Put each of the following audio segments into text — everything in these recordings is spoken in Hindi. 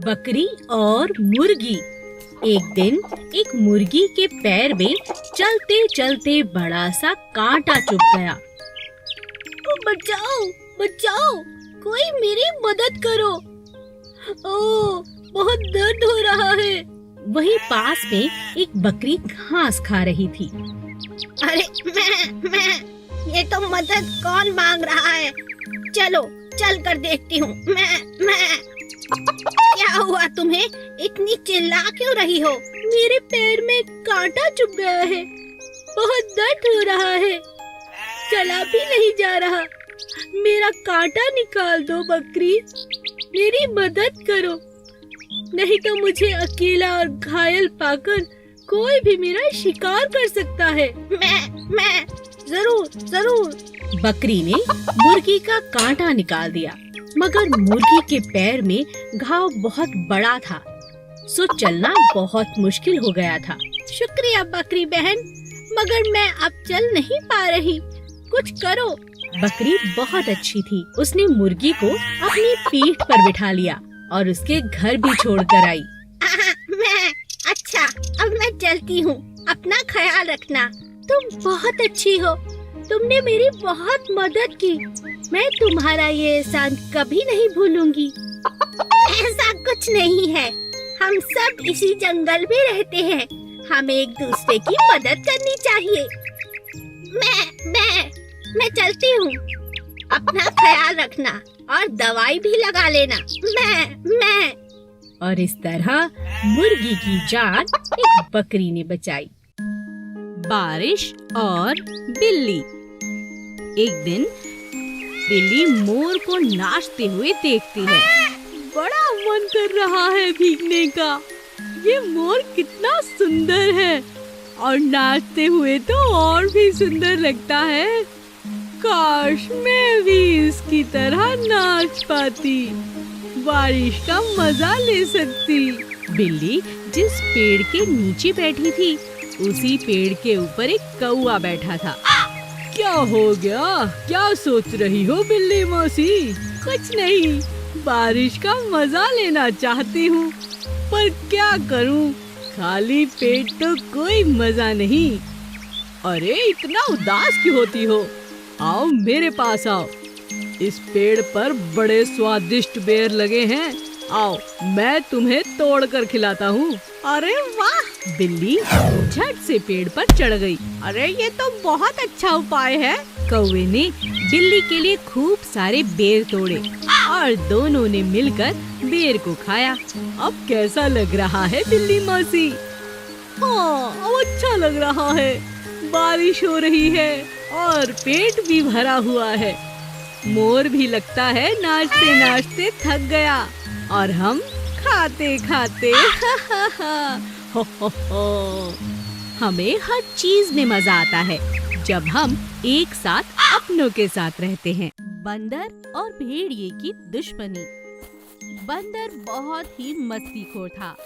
बकरी और मुर्गी। एक दिन एक मुर्गी के पैर में चलते चलते बड़ा सा कांटा चुभ गया। बचाओ बचाओ, कोई मेरी मदद करो, ओह बहुत दर्द हो रहा है। वहीं पास में एक बकरी घास खा रही थी। अरे मैं ये तो मदद कौन मांग रहा है? चलो चल कर देखती हूँ। मैं क्या हुआ तुम्हें? इतनी चिल्ला क्यों रही हो? मेरे पैर में कांटा चुभ गया है, बहुत दर्द हो रहा है, चला भी नहीं जा रहा। मेरा कांटा निकाल दो बकरी, मेरी मदद करो, नहीं तो मुझे अकेला और घायल पाकर कोई भी मेरा शिकार कर सकता है। मैं जरूर। बकरी ने मुर्गी का कांटा निकाल दिया, मगर मुर्गी के पैर में घाव बहुत बड़ा था, सो चलना बहुत मुश्किल हो गया था। शुक्रिया बकरी बहन, मगर मैं अब चल नहीं पा रही, कुछ करो। बकरी बहुत अच्छी थी, उसने मुर्गी को अपनी पीठ पर बिठा लिया और उसके घर भी छोड़कर आई। अच्छा, अब मैं चलती हूँ, अपना ख्याल रखना। तुम बहुत अच्छी हो, तुमने मेरी बहुत मदद की, मैं तुम्हारा ये एहसान कभी नहीं भूलूंगी। ऐसा कुछ नहीं है, हम सब इसी जंगल में रहते हैं, हमें एक दूसरे की मदद करनी चाहिए। मैं चलती हूँ, अपना ख्याल रखना और दवाई भी लगा लेना। मैं और इस तरह मुर्गी की जान एक बकरी ने बचाई। बारिश और बिल्ली। एक दिन बिल्ली मोर को नाचते हुए देखती है। बड़ा मन कर रहा है भीगने का, ये मोर कितना सुंदर है और नाचते हुए तो और भी सुंदर लगता है। काश मैं भी इसकी तरह नाच पाती, बारिश का मजा ले सकती। बिल्ली जिस पेड़ के नीचे बैठी थी, उसी पेड़ के ऊपर एक कौआ बैठा था। क्या हो गया? क्या सोच रही हो बिल्ली मौसी? कुछ नहीं, बारिश का मजा लेना चाहती हूँ, पर क्या करूँ, खाली पेट तो कोई मजा नहीं। अरे इतना उदास क्यों होती हो? आओ मेरे पास आओ, इस पेड़ पर बड़े स्वादिष्ट बेर लगे हैं, आओ मैं तुम्हें तोड़कर खिलाता हूँ। अरे वाह! बिल्ली झट से पेड़ पर चढ़ गई। अरे ये तो बहुत अच्छा उपाय है। कौवे ने बिल्ली के लिए खूब सारे बेर तोड़े और दोनों ने मिलकर बेर को खाया। अब कैसा लग रहा है बिल्ली मौसी? हाँ, अब अच्छा लग रहा है, बारिश हो रही है और पेट भी भरा हुआ है। मोर भी लगता है नाचते नाचते थक गया और हम खाते खाते हमें हर चीज में मजा आता है जब हम एक साथ अपनों के साथ रहते हैं। बंदर और भेड़िए की दुश्मनी। बंदर बहुत ही मस्तीखोर था,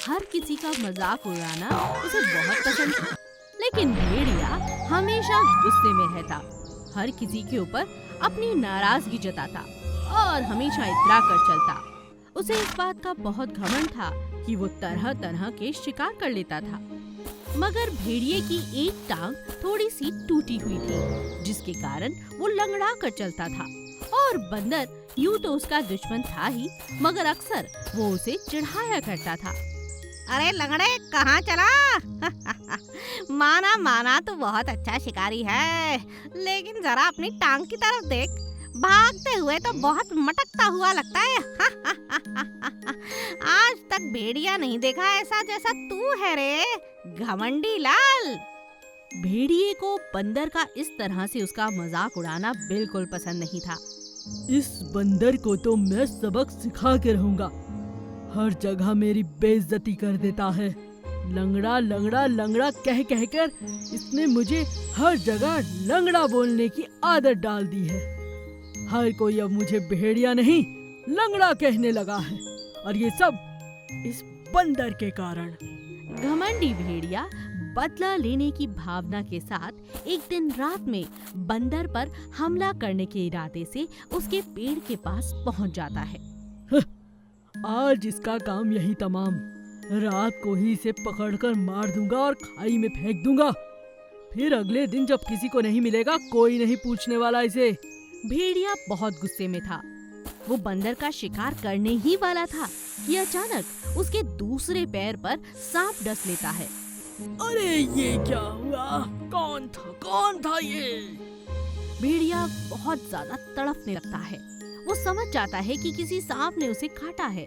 हर किसी का मजाक उड़ाना उसे बहुत पसंद था। लेकिन भेड़िया हमेशा गुस्से में रहता, हर किसी के ऊपर अपनी नाराजगी जताता और हमेशा इतरा कर चलता। उसे इस बात का बहुत घमंड था कि वो तरह तरह के शिकार कर लेता था। मगर भेड़िए की एक टांग थोड़ी सी टूटी हुई थी, जिसके कारण वो लंगड़ा कर चलता था। और बंदर यूं तो उसका दुश्मन था ही, मगर अक्सर वो उसे चिढ़ाया करता था। अरे लंगड़े, कहाँ चला? माना तो बहुत अच्छा शिकारी है, लेकिन जरा अपनी टांग की तरफ देख, भागते हुए तो बहुत मटकता हुआ लगता है। आज तक भेड़िया नहीं देखा ऐसा जैसा तू है रे, घमंडी लाल। भेड़िए को बंदर का इस तरह से उसका मजाक उड़ाना बिल्कुल पसंद नहीं था। इस बंदर को तो मैं सबक सिखा के रहूंगा, हर जगह मेरी बेइज्जती कर देता है। लंगड़ा लंगड़ा लंगड़ा कह कहकर इसने मुझे हर जगह लंगड़ा बोलने की आदत डाल दी है। हर कोई अब मुझे भेड़िया नहीं लंगड़ा कहने लगा है, और ये सब इस बंदर के कारण। घमंडी भेड़िया बदला लेने की भावना के साथ एक दिन रात में बंदर पर हमला करने के इरादे से उसके पेड़ के पास पहुंच जाता है। आज इसका काम यही तमाम। रात को ही इसे पकड़कर मार दूंगा और खाई में फेंक दूंगा। फिर अगले दिन जब किसी को नहीं मिलेगा, कोई नहीं पूछने वाला इसे। भेड़िया बहुत गुस्से में था। वो बंदर का शिकार करने ही वाला था कि अचानक उसके दूसरे पैर पर सांप डस लेता है। अरे ये क्या हुआ? कौन था ये? भेड़िया बहुत ज्यादा तड़पने लगता है। वो समझ जाता है कि किसी सांप ने उसे काटा है,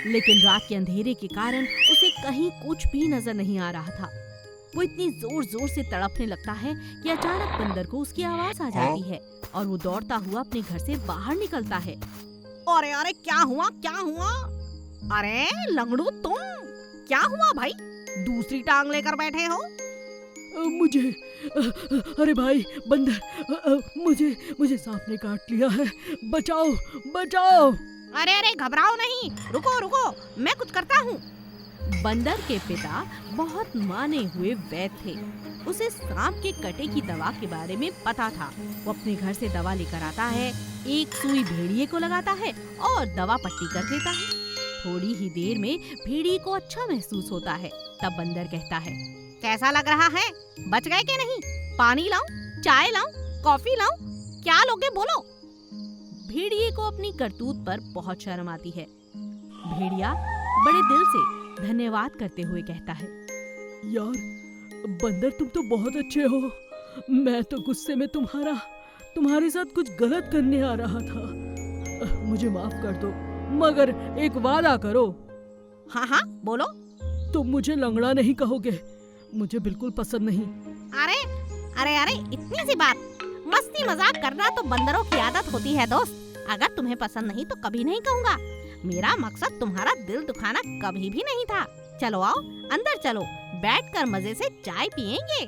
लेकिन रात के अंधेरे के कारण उसे कहीं कुछ भी नजर नहीं आ रहा था। वो इतनी जोर जोर से तड़पने लगता है कि अचानक बंदर को उसकी आवाज आ जाती है और वो दौड़ता हुआ अपने घर से बाहर निकलता है। अरे अरे क्या हुआ? अरे लंगड़ू, तुम क्या हुआ भाई? दूसरी टांग लेकर बैठे हो? अरे भाई बंदर, मुझे सांप ने काट लिया है। बचाओ। अरे घबराओ नहीं, रुको, मैं कुछ करता हूँ। बंदर के पिता बहुत माने हुए वैद्य थे। उसे सांप के कटे की दवा के बारे में पता था। वो अपने घर से दवा लेकर आता है, एक सुई भेड़िए को लगाता है और दवा पट्टी कर देता है। थोड़ी ही देर में भेड़िए को अच्छा महसूस होता है। तब बंदर कहता है, कैसा लग रहा है? बच गए कि नहीं? पानी लाऊं, चाय लाऊं, कॉफी लाऊं? क्या लोगे बोलो? भेड़िए को अपनी करतूत पर बहुत शर्म आती है। भेड़िया बड़े दिल से धन्यवाद करते हुए कहता है, यार बंदर, तुम तो बहुत अच्छे हो। मैं तो गुस्से में तुम्हारे साथ कुछ गलत करने आ रहा था। मुझे माफ कर दो, मगर एक वादा करो। हाँ बोलो। तुम मुझे लंगड़ा नहीं कहोगे, मुझे बिल्कुल पसंद नहीं। अरे इतनी सी बात। मस्ती मजाक करना तो बंदरों की आदत होती है दोस्त। अगर तुम्हें पसंद नहीं तो कभी नहीं कहूँगा। मेरा मकसद तुम्हारा दिल दुखाना कभी भी नहीं था। चलो आओ, अंदर चलो, बैठकर मजे से चाय पियेंगे।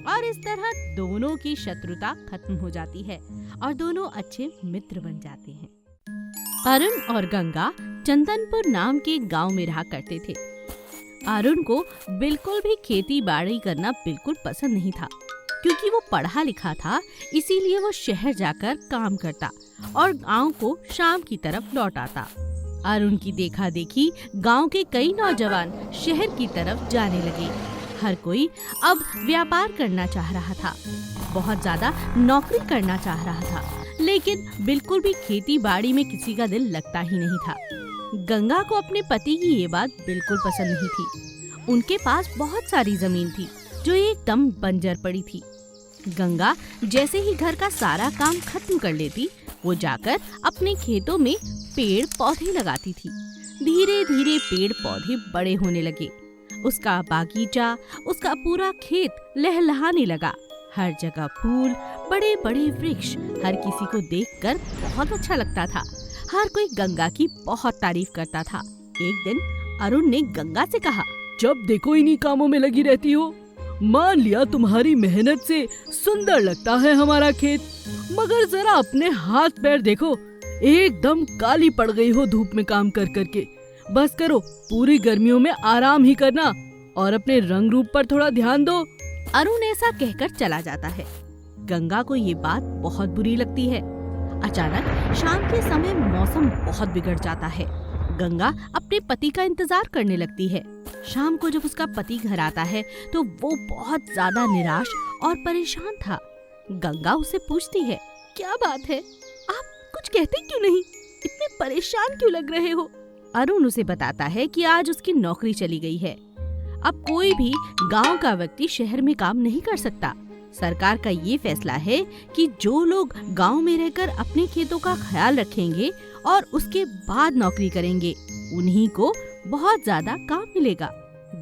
और इस तरह दोनों की शत्रुता खत्म हो जाती है और दोनों अच्छे मित्र बन जाते हैं। अरुण और गंगा चंदनपुर नाम के गांव में रहा करते थे। अरुण को बिल्कुल भी खेती बाड़ी करना बिल्कुल पसंद नहीं था, क्योंकि वो पढ़ा लिखा था। इसीलिए वो शहर जाकर काम करता और गांव को शाम की तरफ लौट आता। अरुण की देखा देखी गांव के कई नौजवान शहर की तरफ जाने लगे। हर कोई अब व्यापार करना चाह रहा था, बहुत ज्यादा नौकरी करना चाह रहा था, लेकिन बिल्कुल भी खेती बाड़ी में किसी का दिल लगता ही नहीं था। गंगा को अपने पति की ये बात बिल्कुल पसंद नहीं थी। उनके पास बहुत सारी जमीन थी जो एकदम बंजर पड़ी थी। गंगा जैसे ही घर का सारा काम खत्म कर लेती, वो जाकर अपने खेतों में पेड़ पौधे लगाती थी। धीरे धीरे पेड़ पौधे बड़े होने लगे। उसका बागीचा, उसका पूरा खेत लहलहाने लगा। हर जगह फूल, बड़े बड़े वृक्ष, हर किसी को देखकर बहुत अच्छा लगता था। हर कोई गंगा की बहुत तारीफ करता था। एक दिन अरुण ने गंगा से कहा, जब देखो इन्हीं कामों में लगी रहती हो। मान लिया तुम्हारी मेहनत से सुंदर लगता है हमारा खेत, मगर जरा अपने हाथ पैर देखो, एकदम काली पड़ गई हो धूप में काम कर करके। बस करो, पूरी गर्मियों में आराम ही करना और अपने रंग रूप पर थोड़ा ध्यान दो। अरुण ऐसा कहकर चला जाता है। गंगा को ये बात बहुत बुरी लगती है। अचानक शाम के समय मौसम बहुत बिगड़ जाता है। गंगा अपने पति का इंतजार करने लगती है। शाम को जब उसका पति घर आता है तो वो बहुत ज्यादा निराश और परेशान था। गंगा उसे पूछती है, क्या बात है, आप कुछ कहते क्यों नहीं? इतने परेशान क्यों लग रहे हो? अरुण उसे बताता है कि आज उसकी नौकरी चली गई है। अब कोई भी गांव का व्यक्ति शहर में काम नहीं कर सकता। सरकार का ये फैसला है कि जो लोग गांव में रहकर अपने खेतों का ख्याल रखेंगे और उसके बाद नौकरी करेंगे, उन्हीं को बहुत ज्यादा काम मिलेगा।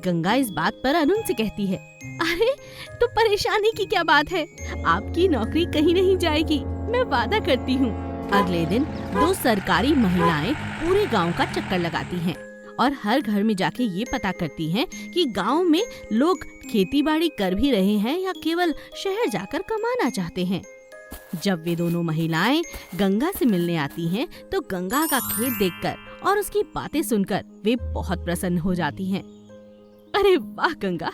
गंगा इस बात पर अरुण से कहती है, अरे तो परेशानी की क्या बात है, आपकी नौकरी कहीं नहीं जाएगी, मैं वादा करती हूँ। अगले दिन 2 सरकारी महिलाएं पूरे गांव का चक्कर लगाती हैं और हर घर में जाके ये पता करती हैं कि गांव में लोग खेती बाड़ी कर भी रहे हैं या केवल शहर जाकर कमाना चाहते हैं। जब वे दोनों महिलाएं गंगा से मिलने आती हैं तो गंगा का खेत देखकर और उसकी बातें सुनकर वे बहुत प्रसन्न हो जाती हैं। अरे वाह गंगा,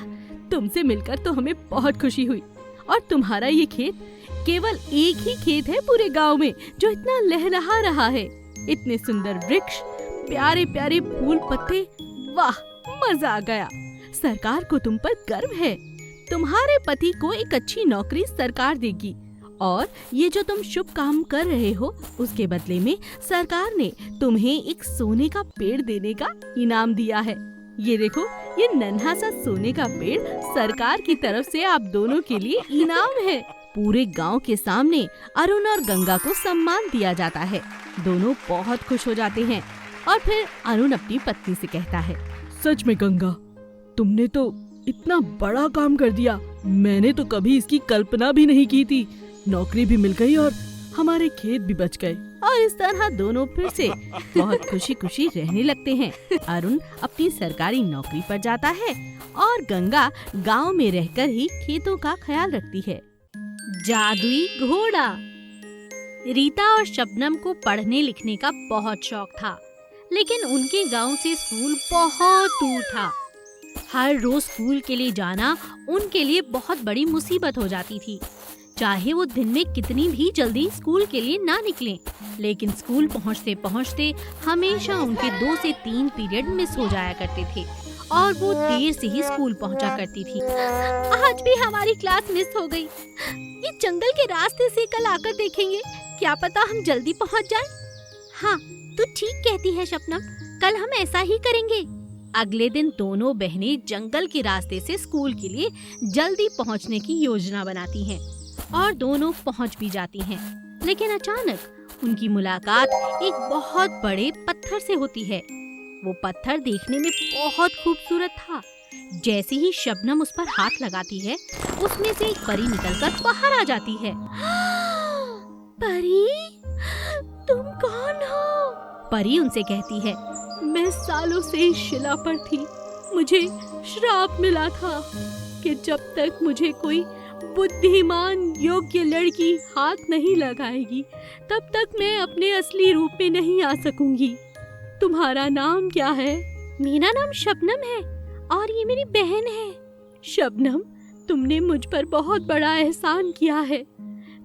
तुमसे मिलकर तो हमें बहुत खुशी हुई। और तुम्हारा ये खेत केवल एक ही खेत है पूरे गांव में जो इतना लहलहा रहा है। इतने सुंदर वृक्ष, प्यारे प्यारे फूल पत्ते। वाह, मजा आ गया। सरकार को तुम पर गर्व है। तुम्हारे पति को एक अच्छी नौकरी सरकार देगी और ये जो तुम शुभ काम कर रहे हो उसके बदले में सरकार ने तुम्हें एक सोने का पेड़ देने का इनाम दिया है। ये देखो, ये नन्हा सा सोने का पेड़ सरकार की तरफ से आप दोनों के लिए इनाम है। पूरे गांव के सामने अरुण और गंगा को सम्मान दिया जाता है। दोनों बहुत खुश हो जाते हैं और फिर अरुण अपनी पत्नी से कहता है, सच में गंगा, तुमने तो इतना बड़ा काम कर दिया। मैंने तो कभी इसकी कल्पना भी नहीं की थी। नौकरी भी मिल गई और हमारे खेत भी बच गए। और इस तरह दोनों फिर से बहुत खुशी खुशी रहने लगते हैं। अरुण अपनी सरकारी नौकरी पर जाता है और गंगा गांव में रहकर ही खेतों का ख्याल रखती है। जादुई घोड़ा। रीता और शबनम को पढ़ने लिखने का बहुत शौक था, लेकिन उनके गांव से स्कूल बहुत दूर था। हर रोज स्कूल के लिए जाना उनके लिए बहुत बड़ी मुसीबत हो जाती थी। चाहे वो दिन में कितनी भी जल्दी स्कूल के लिए ना निकलें, लेकिन स्कूल पहुंचते पहुंचते हमेशा उनके 2 से 3 पीरियड मिस हो जाया करते थे और वो देर से ही स्कूल पहुंचा करती थी। आज भी हमारी क्लास मिस हो गई। ये जंगल के रास्ते से कल आकर देखेंगे, क्या पता हम जल्दी पहुंच जाएं। हाँ, तू ठीक कहती है शबनम, कल हम ऐसा ही करेंगे। अगले दिन दोनों बहनें जंगल के रास्ते से स्कूल के लिए जल्दी पहुंचने की योजना बनाती हैं और दोनों पहुंच भी जाती हैं। लेकिन अचानक उनकी मुलाकात एक बहुत बड़े पत्थर से होती है। वो पत्थर देखने में बहुत खूबसूरत था। जैसे ही शबनम उस पर हाथ लगाती है, उसमें से एक परी निकलकर बाहर आ जाती है। परी, तुम कौन हो? परी उनसे कहती है, मैं सालों से इस शिला पर थी। मुझे श्राप मिला था कि जब तक मुझे कोई बुद्धिमान योग्य लड़की हाथ नहीं लगाएगी, तब तक मैं अपने असली रूप में नहीं आ सकूंगी। तुम्हारा नाम क्या है? मेरा नाम शबनम है और ये मेरी बहन है। शबनम, तुमने मुझ पर बहुत बड़ा एहसान किया है।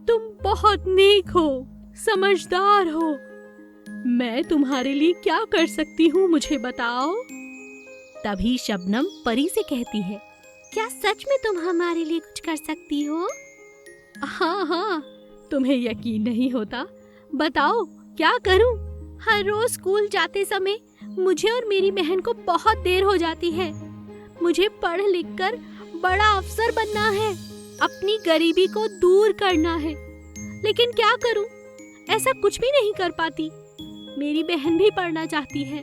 तुम बहुत नेक हो, समझदार हो। मैं तुम्हारे लिए क्या कर सकती हूँ, मुझे बताओ। तभी शबनम परी से कहती है, क्या सच में तुम हमारे लिए कुछ कर सकती हो? हाँ हाँ, तुम्हें यकीन नहीं होता? बताओ क्या करूं? हर रोज स्कूल जाते समय मुझे और मेरी बहन को बहुत देर हो जाती है। मुझे पढ़ लिख कर बड़ा अफसर बनना है, अपनी गरीबी को दूर करना है, लेकिन क्या करूं? ऐसा कुछ भी नहीं कर पाती। मेरी बहन भी पढ़ना चाहती है।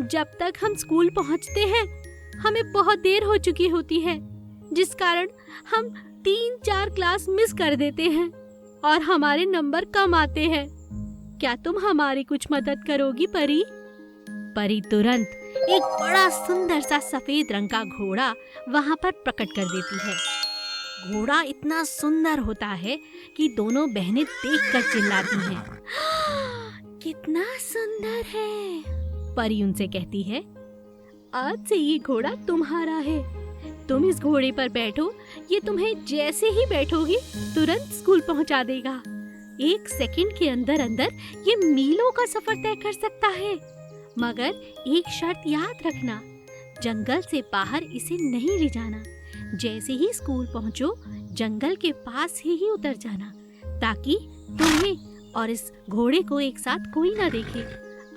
जब तक हम स्कूल पहुंचते हैं, हमें बहुत देर हो चुकी होती है, जिस कारण हम 3-4 क्लास मिस कर देते हैं और हमारे नंबर कम आते हैं। क्या तुम हमारी कुछ मदद करोगी परी? परी तुरंत एक बड़ा सुंदर सा सफेद रंग का घोड़ा वहां पर प्रकट कर देती है। घोड़ा इतना सुंदर होता है कि दोनों बहनें देखकर चिल्लाती हैं। कितना सुंदर है। परी उनसे कहती है, आज से ये घोड़ा तुम्हारा है। तुम इस घोड़े पर बैठो, ये तुम्हें जैसे ही बैठोगी तुरंत स्कूल पहुंचा देगा। 1 सेकंड के अंदर अंदर ये मीलों का सफर तय कर सकता है। मगर एक शर्त याद रखना, जंगल से बाहर इसे नहीं ले जाना। जैसे ही स्कूल पहुंचो, जंगल के पास ही उतर जाना, ताकि तुम्हें और इस घोड़े को एक साथ कोई ना देखे।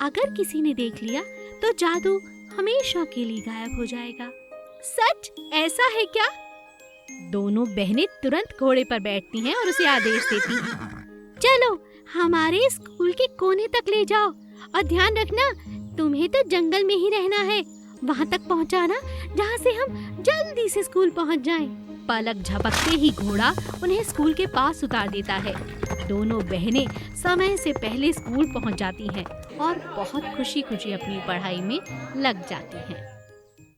अगर किसी ने देख लिया तो जादू हमेशा के लिए गायब हो जाएगा। सच ऐसा है क्या? दोनों बहनें तुरंत घोड़े पर बैठती हैं और उसे आदेश देती हैं, चलो हमारे स्कूल के कोने तक ले जाओ और ध्यान रखना, तुम्हें तो जंगल में ही रहना है। वहाँ तक पहुँचाना जहाँ से हम जल्दी से स्कूल पहुँच जाएं। पलक झपकते ही घोड़ा उन्हें स्कूल के पास उतार देता है। दोनों बहनें समय से पहले स्कूल पहुँच जाती हैं और बहुत खुशी खुशी अपनी पढ़ाई में लग जाती हैं।